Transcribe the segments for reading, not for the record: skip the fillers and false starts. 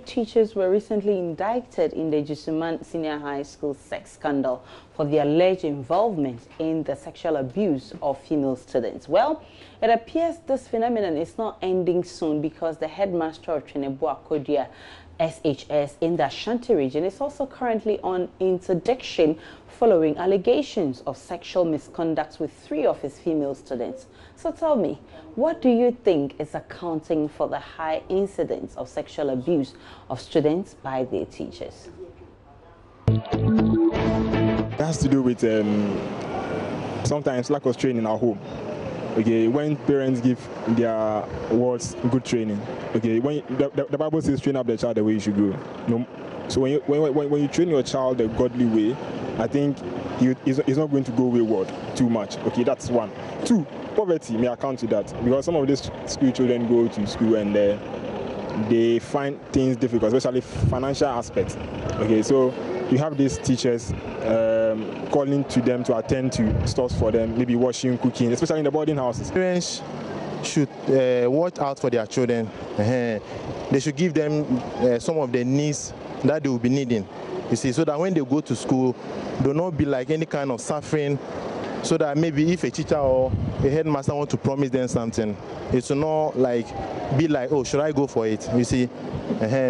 8 teachers were recently indicted in the Jisuman Senior High School sex scandal for their alleged involvement in the sexual abuse of female students. Well, it appears this phenomenon is not ending soon because the headmaster of Twenebu Akodia SHS in the Ashanti region is also currently on interdiction following allegations of sexual misconduct with 3 of his female students. So tell me, what do you think is accounting for the high incidence of sexual abuse of students by their teachers? It has to do with sometimes lack of training at home. Okay, when parents give their wards good training, okay, when the Bible says train up the child the way you should go. No, so when you train your child the godly way, I think he's not going to go wayward too much. Okay, that's 1. 2, poverty may account to that because some of these school children go to school and they find things difficult, especially financial aspects. Okay, so you have these teachers calling to them to attend to stores for them, maybe washing, cooking, especially in the boarding houses. Parents should watch out for their children. They should give them some of the needs that they will be needing, you see, so that when they go to school, they will not be like any kind of suffering, so that maybe if a teacher or a headmaster want to promise them something, it will not like be like, oh, should I go for it, you see.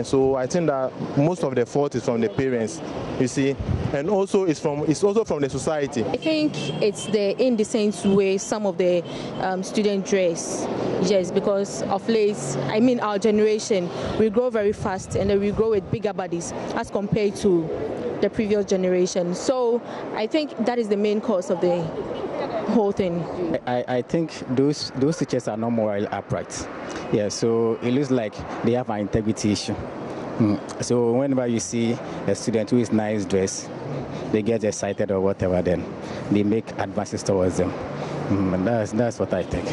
So I think that most of the fault is from the parents, you see, and also it's also from the society. I think it's the indecent way some of the students dress, yes, because of late, I mean our generation, we grow very fast and then we grow with bigger bodies as compared to the previous generation. So I think that is the main cause of the whole thing. I think those teachers are not morally upright. Yeah, so it looks like they have an integrity issue. So whenever you see a student who is nice dressed, they get excited or whatever, then they make advances towards them. And that's what I think.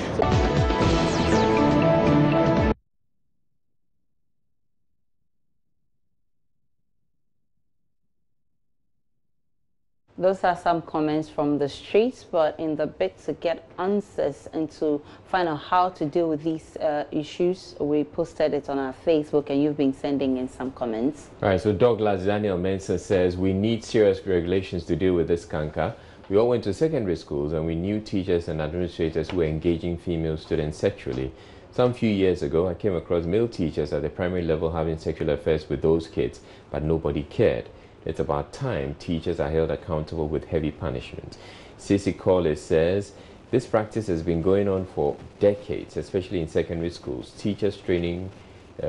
Those are some comments from the streets, but in the bid to get answers and to find out how to deal with these issues, we posted it on our Facebook and you've been sending in some comments. All right, so Douglas Daniel Mensah says, we need serious regulations to deal with this canker. We all went to secondary schools and we knew teachers and administrators who were engaging female students sexually. Some few years ago, I came across male teachers at the primary level having sexual affairs with those kids, but nobody cared. It's about time teachers are held accountable with heavy punishment. Cece Colley says, this practice has been going on for decades, especially in secondary schools, teachers training,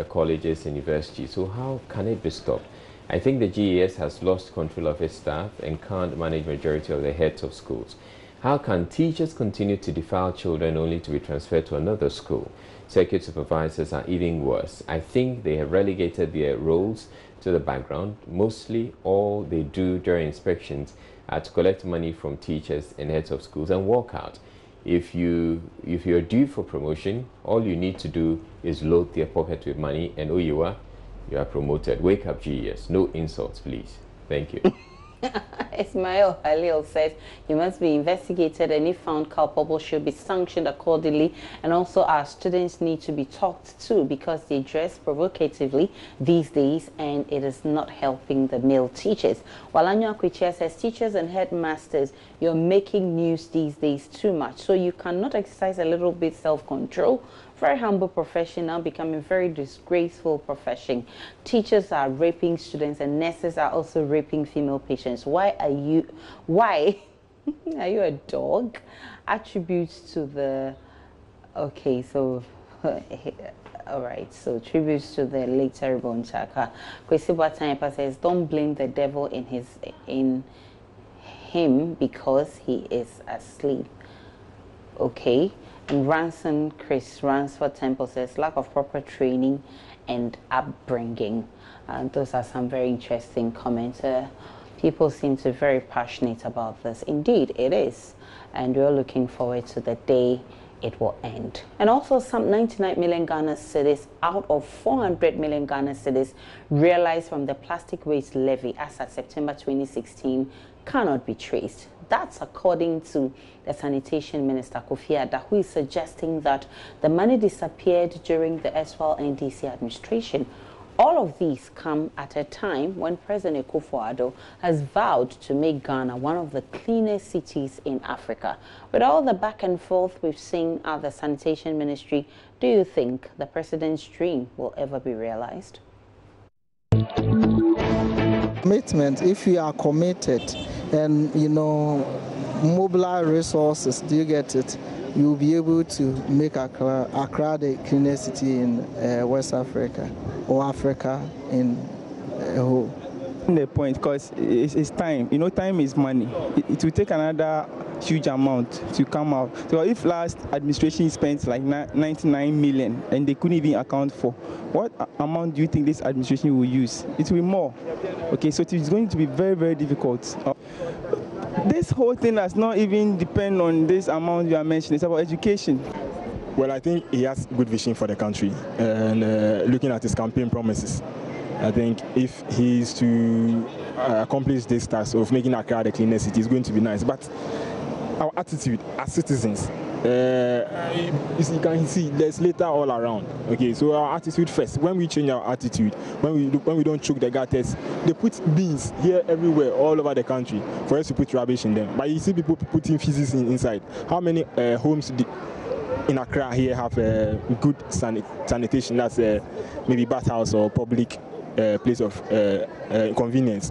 colleges, universities. So how can it be stopped? I think the GES has lost control of its staff and can't manage majority of the heads of schools. How can teachers continue to defile children only to be transferred to another school? Circuit supervisors are even worse. I think they have relegated their roles to the background. Mostly all they do during inspections are to collect money from teachers and heads of schools and walk out. If you're due for promotion, all you need to do is load their pocket with money and oh, you are promoted. Wake up, GES. No insults, please. Thank you. Ismail Halil says you must be investigated and if found culpable should be sanctioned accordingly, and also our students need to be talked to because they dress provocatively these days and it is not helping the male teachers. While Anya Kwichia says teachers and headmasters, you're making news these days too much, so you cannot exercise a little bit self-control. Very humble profession now becoming a very disgraceful profession. Teachers are raping students and nurses are also raping female patients. Why are you a dog? Attributes to the, okay, so all right, so tributes to the late terrible Nchaka. Kwesi Boateng says don't blame the devil in him because he is asleep. Okay. And Chris Ransford Temple says lack of proper training and upbringing. Those are some very interesting comments. People seem to be very passionate about this. Indeed, it is. And we're looking forward to the day it will end. And also some 99 million Ghana cedis out of 400 million Ghana cedis realized from the plastic waste levy as at September 2016 cannot be traced. That's according to the Sanitation Minister Kofi Adda, who is suggesting that the money disappeared during the SWAL NDC administration. All of these come at a time when President Akufo-Addo has vowed to make Ghana one of the cleanest cities in Africa. With all the back and forth we've seen at the Sanitation Ministry, do you think the president's dream will ever be realized? Commitment, if you are committed and, mobilize resources, do you get it? You'll be able to make Accra the cleanest city in West Africa or Africa in a whole. The point, because it's time. Time is money. It will take another huge amount to come out. So if last administration spent like 99 million and they couldn't even account for, what amount do you think this administration will use? It will be more. Okay, so it is going to be very, very difficult. This whole thing does not even depend on this amount you are mentioning. It's about education. Well, I think he has good vision for the country, and looking at his campaign promises, I think if he's to accomplish this task of making Accra the cleanest city, it's going to be nice. But our attitude as citizens, you can see there's litter all around. Okay, so our attitude first. When we change our attitude, when we don't choke the gutters, they put bins here everywhere, all over the country, for us to put rubbish in them. But you see people putting feces inside. How many homes in Accra here have good sanitation? That's maybe bathhouse or public place of convenience.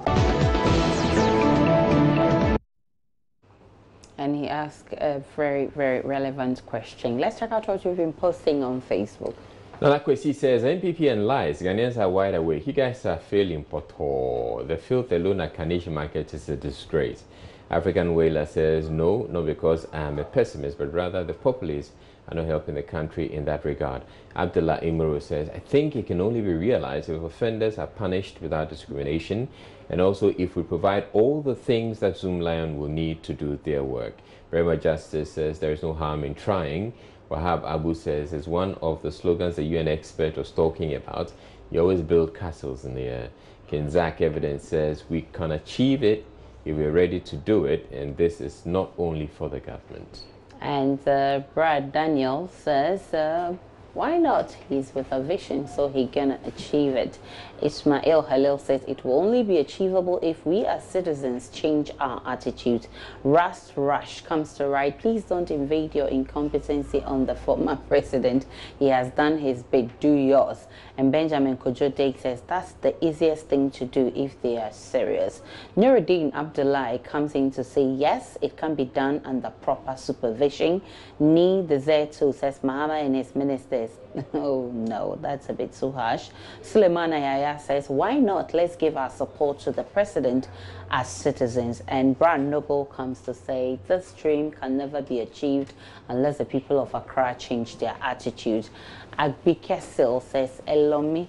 And he asked a very, very relevant question. Let's check out what you've been posting on Facebook. Nana Kwesi says, NPP and lies, Ghanaians are wide awake. You guys are failing, Poto. The filth alone at Kaneshie Market is a disgrace. African Whaler says, no, not because I am a pessimist, but rather the populace are not helping the country in that regard. Abdullah Imuru says, I think it can only be realized if offenders are punished without discrimination, and also if we provide all the things that Zoomlion will need to do their work. Rema Justice says, there is no harm in trying. Wahab Abu says, it's one of the slogans the UN expert was talking about. You always build castles in the air. Kinzak Evidence says, we can achieve it if we're ready to do it, and this is not only for the government. And Brad Daniel says, why not? He's with a vision, so he can achieve it. Ismail Halil says, it will only be achievable if we as citizens change our attitude. Rust Rush comes to write, please don't invade your incompetency on the former president. He has done his bit, do yours. And Benjamin Kojo says, that's the easiest thing to do if they are serious. Nuruddin Abdullah comes in to say, yes, it can be done under proper supervision. Ni the Z2 says, Mahama and his ministers. Oh no, that's a bit too harsh. Suleiman Ayaya says, why not? Let's give our support to the president as citizens. And Brand Noble comes to say, this dream can never be achieved unless the people of Accra change their attitude. Agbike Sil says, Elomi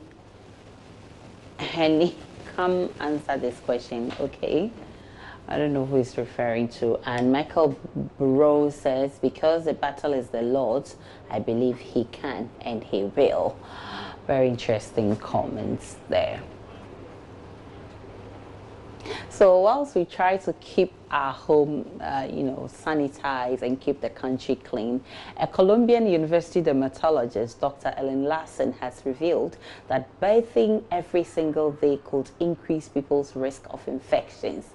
Henny, come answer this question. Okay, I don't know who he's referring to. And Michael Bro says, because the battle is the Lord's, I believe he can and he will. Very interesting comments there. So whilst we try to keep our home, sanitized and keep the country clean, a Colombian University dermatologist, Dr. Ellen Larson, has revealed that bathing every single day could increase people's risk of infections.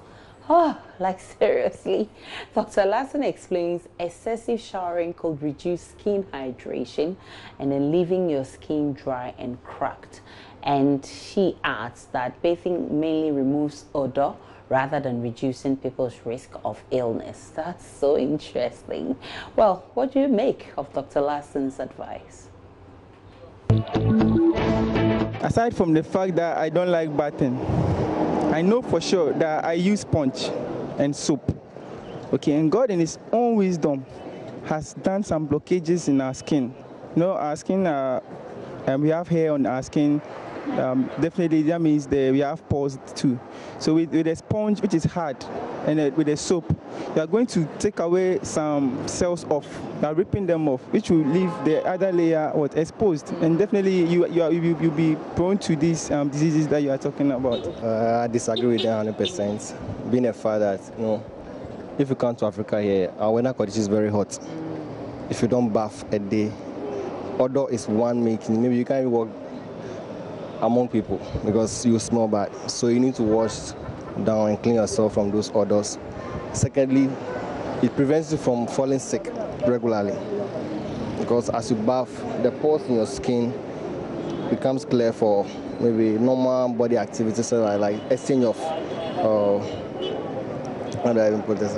Oh, like seriously. Dr. Larson explains excessive showering could reduce skin hydration and then leaving your skin dry and cracked. And she adds that bathing mainly removes odor rather than reducing people's risk of illness. That's so interesting. Well, what do you make of Dr. Larson's advice? Aside from the fact that I don't like bathing, I know for sure that I use sponge and soap. Okay, and God in his own wisdom has done some blockages in our skin. Our skin, we have hair on our skin. Definitely that means that we have pores too. So with a sponge, which is hard, and with a soap, you are going to take away some cells off. You are ripping them off, which will leave the other layer exposed, and definitely you'll be prone to these diseases that you are talking about. I disagree with that 100%. Being a father, if you come to Africa here, our weather condition is very hot. If you don't bath a day, odor is one making. Maybe you can't even walk among people because you smell bad. So you need to wash down and clean yourself from those odors. Secondly, it prevents you from falling sick regularly because as you bath, the pores in your skin becomes clear for maybe normal body activities, so like exchange of how do I even put this?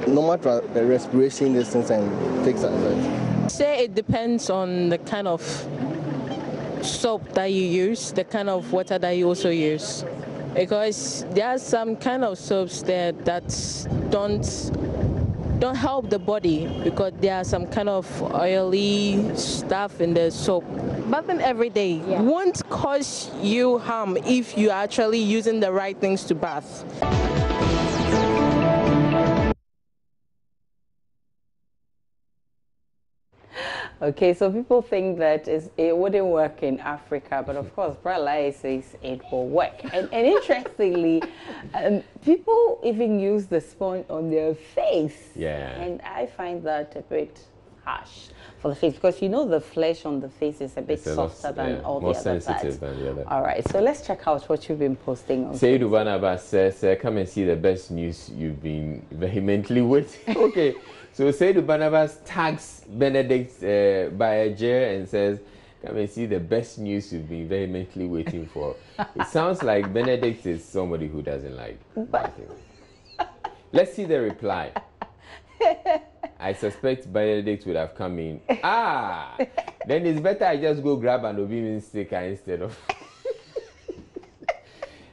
Normal respiration distance and things like that. Say it depends on the kind of soap that you use, the kind of water that you also use. Because there are some kind of soaps there that don't help the body because there are some kind of oily stuff in the soap. Bathing every day won't cause you harm if you're actually using the right things to bath. Okay, so people think that it wouldn't work in Africa, but of course, Bralai says it will work. And interestingly, people even use the sponge on their face. Yeah. And I find that a bit harsh for the face because you know the flesh on the face is a bit softer than all the other parts. More sensitive than the other. All right, so let's check out what you've been posting on Seydou Barnabas says, come and see the best news you've been vehemently waiting. Okay. So Seydou Barnabas tags Benedict Bayer and says, come and see the best news you've been vehemently waiting for. It sounds like Benedict is somebody who doesn't like bathing. Let's see the reply. I suspect Benedict would have come in. Then it's better I just go grab an Obi sticker instead of...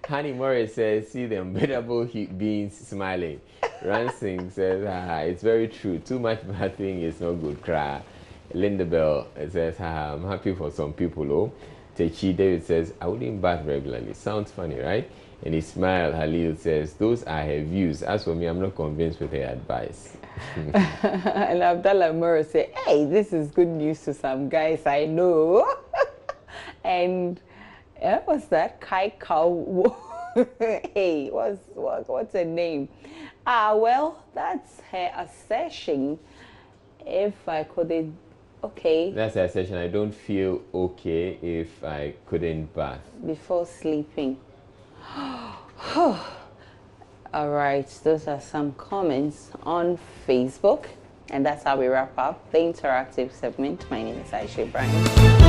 Honey Morris says, see the unbearable beings smiling. Ransing says, it's very true. Too much bathing is not good. Cry. Linda Bell says, I'm happy for some people. Oh, Techi David says, I wouldn't bath regularly. Sounds funny, right? And Ismail Halil says, those are her views. As for me, I'm not convinced with her advice. And Abdallah Morris said, hey, this is good news to some guys I know. And what's that? Kai Cow. Hey, what's her name? Well, that's her assertion. If I couldn't, okay. That's her assertion. I don't feel okay if I couldn't bath before sleeping. All right, those are some comments on Facebook, and that's how we wrap up the interactive segment. My name is Aisha Ibrahim.